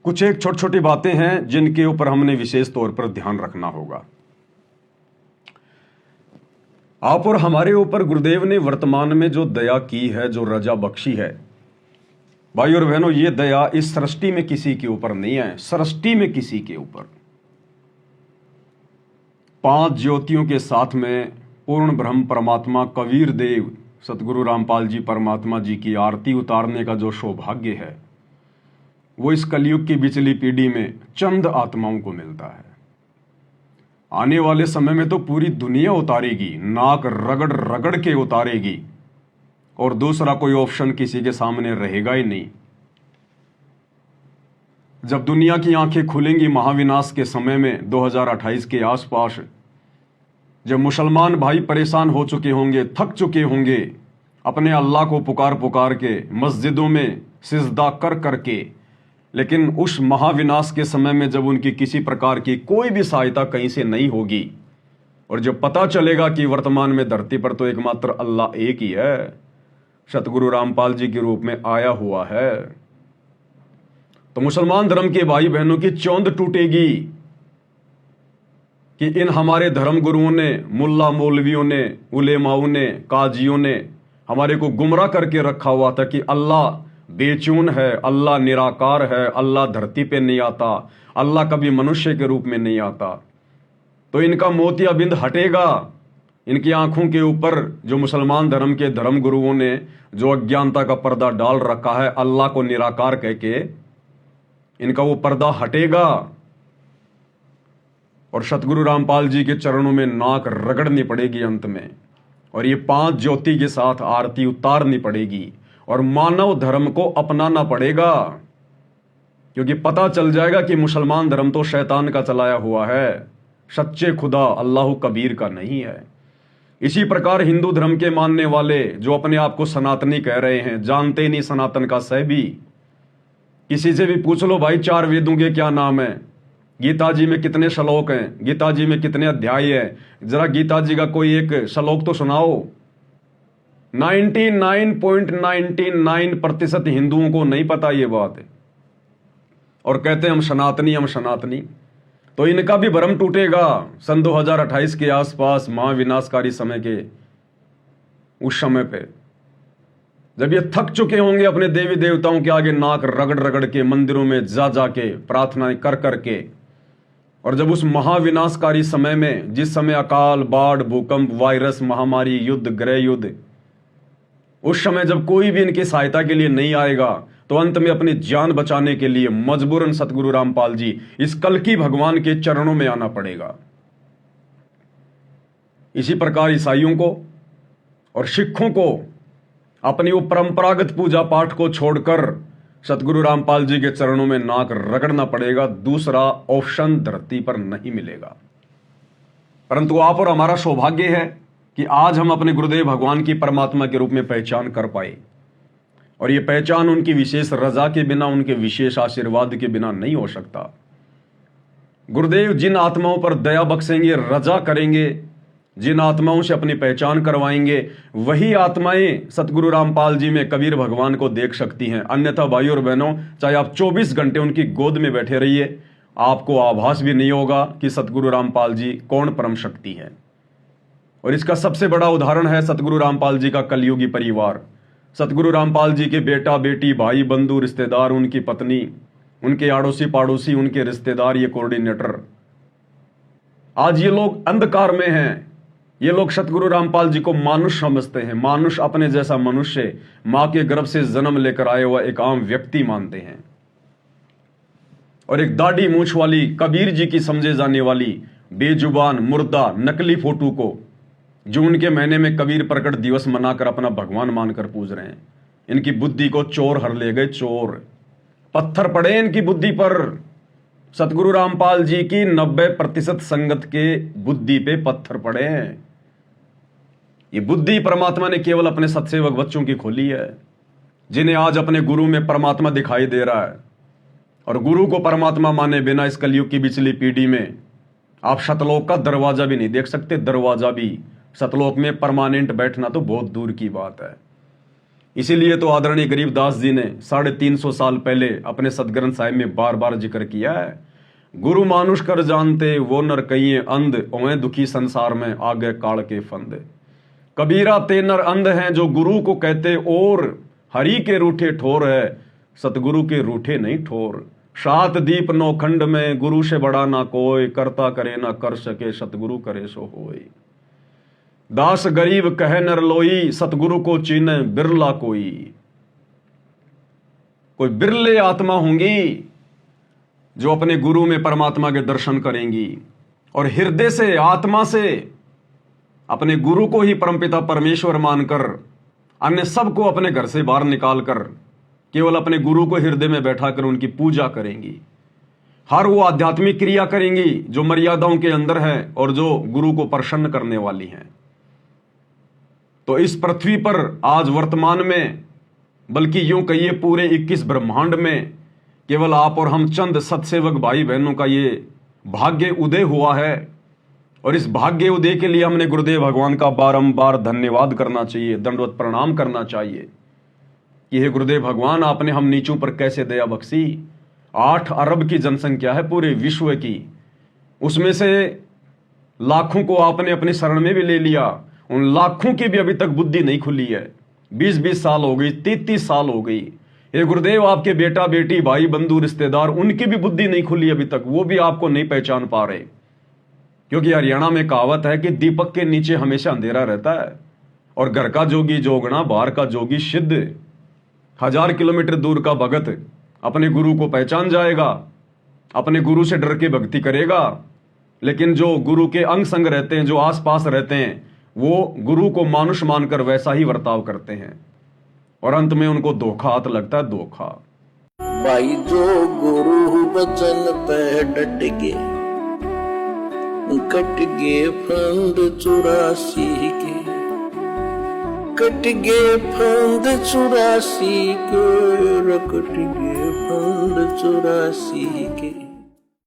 कुछ एक छोटी छोटी बातें हैं जिनके ऊपर हमने विशेष तौर पर ध्यान रखना होगा। आप और हमारे ऊपर गुरुदेव ने वर्तमान में जो दया की है, जो रजा बख्शी है, भाई और बहनों, ये दया इस सृष्टि में किसी के ऊपर नहीं है, सृष्टि में किसी के ऊपर। 5 ज्योतियों के साथ में पूर्ण ब्रह्म परमात्मा कबीर देव सतगुरु रामपाल जी परमात्मा जी की आरती उतारने का जो सौभाग्य है, वो इस कलयुग की बिचली पीढ़ी में चंद आत्माओं को मिलता है। आने वाले समय में तो पूरी दुनिया उतारेगी, नाक रगड़ रगड़ के उतारेगी, और दूसरा कोई ऑप्शन किसी के सामने रहेगा ही नहीं। जब दुनिया की आंखें खुलेंगी महाविनाश के समय में 2028 के आसपास, जब मुसलमान भाई परेशान हो चुके होंगे, थक चुके होंगे, अपने अल्लाह को पुकार पुकार के मस्जिदों में सिजदा कर करके, लेकिन उस महाविनाश के समय में जब उनकी किसी प्रकार की कोई भी सहायता कहीं से नहीं होगी, और जब पता चलेगा कि वर्तमान में धरती पर तो एकमात्र अल्लाह एक ही है, सतगुरु रामपाल जी के रूप में आया हुआ है, तो मुसलमान धर्म के भाई बहनों की चौंध टूटेगी कि इन हमारे धर्म गुरुओं ने, मुल्ला मौलवियों ने, उलेमाओं ने, काजियों ने हमारे को गुमराह करके रखा हुआ था कि अल्लाह बेचून है, अल्लाह निराकार है, अल्लाह धरती पे नहीं आता, अल्लाह कभी मनुष्य के रूप में नहीं आता। तो इनका मोतियाबिंद हटेगा। इनकी आंखों के ऊपर जो मुसलमान धर्म के धर्म गुरुओं ने जो अज्ञानता का पर्दा डाल रखा है, अल्लाह को निराकार कह के, इनका वो पर्दा हटेगा और सतगुरु रामपाल जी के चरणों में नाक रगड़नी पड़ेगी अंत में, और ये 5 ज्योति के साथ आरती उतारनी पड़ेगी और मानव धर्म को अपनाना पड़ेगा, क्योंकि पता चल जाएगा कि मुसलमान धर्म तो शैतान का चलाया हुआ है, सच्चे खुदा अल्लाह कबीर का नहीं है। इसी प्रकार हिंदू धर्म के मानने वाले जो अपने आप को सनातनी कह रहे हैं, जानते नहीं सनातन का सह भी। किसी से भी पूछ लो भाई 4 वेदों के क्या नाम है, गीता जी में कितने श्लोक हैं, गीता जी में कितने अध्याय हैं, जरा गीता जी का कोई एक श्लोक तो सुनाओ। 99.99% हिंदुओं को नहीं पता ये बात है, और कहते हैं हम सनातनी, हम सनातनी। तो इनका भी भ्रम टूटेगा सन 2028 के आसपास, महाविनाशकारी समय के उस समय पे, जब ये थक चुके होंगे अपने देवी देवताओं के आगे नाक रगड़ रगड़ के, मंदिरों में जा के प्रार्थनाएं कर करके, और जब उस महाविनाशकारी समय में, जिस समय अकाल, बाढ़, भूकंप, वायरस, महामारी, युद्ध, गृह युद्ध, उस समय जब कोई भी इनकी सहायता के लिए नहीं आएगा, तो अंत में अपनी जान बचाने के लिए मजबूरन सतगुरु रामपाल जी इस कल्कि भगवान के चरणों में आना पड़ेगा। इसी प्रकार ईसाइयों को और सिखों को अपनी वो परंपरागत पूजा पाठ को छोड़कर सतगुरु रामपाल जी के चरणों में नाक रगड़ना पड़ेगा। दूसरा ऑप्शन धरती पर नहीं मिलेगा। परंतु आप और हमारा सौभाग्य है कि आज हम अपने गुरुदेव भगवान की परमात्मा के रूप में पहचान कर पाए, और ये पहचान उनकी विशेष रजा के बिना, उनके विशेष आशीर्वाद के बिना नहीं हो सकता। गुरुदेव जिन आत्माओं पर दया बख्शेंगे, रजा करेंगे, जिन आत्माओं से अपनी पहचान करवाएंगे, वही आत्माएं सतगुरु रामपाल जी में कबीर भगवान को देख सकती हैं। अन्यथा भाई और बहनों, चाहे आप 24 घंटे उनकी गोद में बैठे रहिए, आपको आभास भी नहीं होगा कि सतगुरु रामपाल जी कौन परम शक्ति है। और इसका सबसे बड़ा उदाहरण है सतगुरु रामपाल जी का कलयुगी परिवार। सतगुरु रामपाल जी के बेटा बेटी, भाई बंधु, रिश्तेदार, उनकी पत्नी, उनके आड़ोसी पाड़ोसी, उनके रिश्तेदार, ये कोऑर्डिनेटर, आज ये लोग अंधकार में हैं। ये लोग सतगुरु रामपाल जी को मानुष समझते हैं। मानुष अपने जैसा मनुष्य, मां के गर्भ से जन्म लेकर आए हुआ एक आम व्यक्ति मानते हैं, और एक दाढ़ी मूछ वाली कबीर जी की समझे जाने वाली बेजुबान, मुर्दा, नकली फोटो को, जो उनके महीने में कबीर प्रकट दिवस मनाकर अपना भगवान मानकर पूज रहे हैं, इनकी बुद्धि को चोर हर ले गए। चोर, पत्थर पड़े इनकी बुद्धि पर। सतगुरु रामपाल जी की 90% संगत के बुद्धि पे पत्थर पड़े हैं। ये बुद्धि परमात्मा ने केवल अपने सत्सेवक बच्चों की खोली है, जिन्हें आज अपने गुरु में परमात्मा दिखाई दे रहा है। और गुरु को परमात्मा माने बिना इस कलयुग की पिछली पीढ़ी में आप सतलोक का दरवाजा भी नहीं देख सकते। दरवाजा भी, सतलोक में परमानेंट बैठना तो बहुत दूर की बात है। इसीलिए तो आदरणीय गरीबदास जी ने 350 साल पहले अपने सदग्रंथ साहिब में बार बार जिक्र किया है, गुरु मानुष कर जानते वो नर कहिए अंध, ओए दुखी संसार में आगे काल के फंदे। कबीरा ते नर अंध हैं जो गुरु को कहते और, हरि के रूठे ठोर है सतगुरु के रूठे नहीं ठोर। 7 दीप 9 खंड में गुरु से बड़ा ना कोई, करता करे ना कर सके सतगुरु करे सो होय। दास गरीब कहे नर लोई, सतगुरु को चीने बिरला कोई। कोई बिरले आत्मा होंगी जो अपने गुरु में परमात्मा के दर्शन करेंगी और हृदय से आत्मा से अपने गुरु को ही परमपिता परमेश्वर मानकर अन्य सबको अपने घर से बाहर निकालकर केवल अपने गुरु को हृदय में बैठाकर उनकी पूजा करेंगी। हर वो आध्यात्मिक क्रिया करेंगी जो मर्यादाओं के अंदर है और जो गुरु को प्रसन्न करने वाली हैं। तो इस पृथ्वी पर आज वर्तमान में, बल्कि यूं कहिए पूरे 21 ब्रह्मांड में केवल आप और हम चंद सत्सेवक भाई बहनों का ये भाग्य उदय हुआ है। और इस भाग्य उदय के लिए हमने गुरुदेव भगवान का बारंबार धन्यवाद करना चाहिए, दंडवत प्रणाम करना चाहिए कि हे गुरुदेव भगवान, आपने हम नीचों पर कैसे दया बख्शी। 8 अरब की जनसंख्या है पूरे विश्व की, उसमें से लाखों को आपने अपनी शरण में भी ले लिया। उन लाखों की भी अभी तक बुद्धि नहीं खुली है। 20-20 साल हो गई, 33 साल हो गई। हे गुरुदेव, आपके बेटा बेटी भाई बंधु रिश्तेदार उनकी भी बुद्धि नहीं खुली अभी तक, वो भी आपको नहीं पहचान पा रहे। क्योंकि हरियाणा में कहावत है कि दीपक के नीचे हमेशा अंधेरा रहता है और घर का जोगी जोगना, बाहर का जोगी सिद्ध। 1000 किलोमीटर दूर का भगत अपने गुरु को पहचान जाएगा, अपने गुरु से डर के भक्ति करेगा, लेकिन जो गुरु के अंग संग रहते हैं, जो आसपास रहते हैं, वो गुरु को मानुष मानकर वैसा ही बर्ताव करते हैं और अंत में उनको धोखा हाथ लगता है। धोखा भाई जो गुरु बचन पे डट के, कट गे फंद 84 के, कट गे फंद 84 के, कट गे फंद 84 के।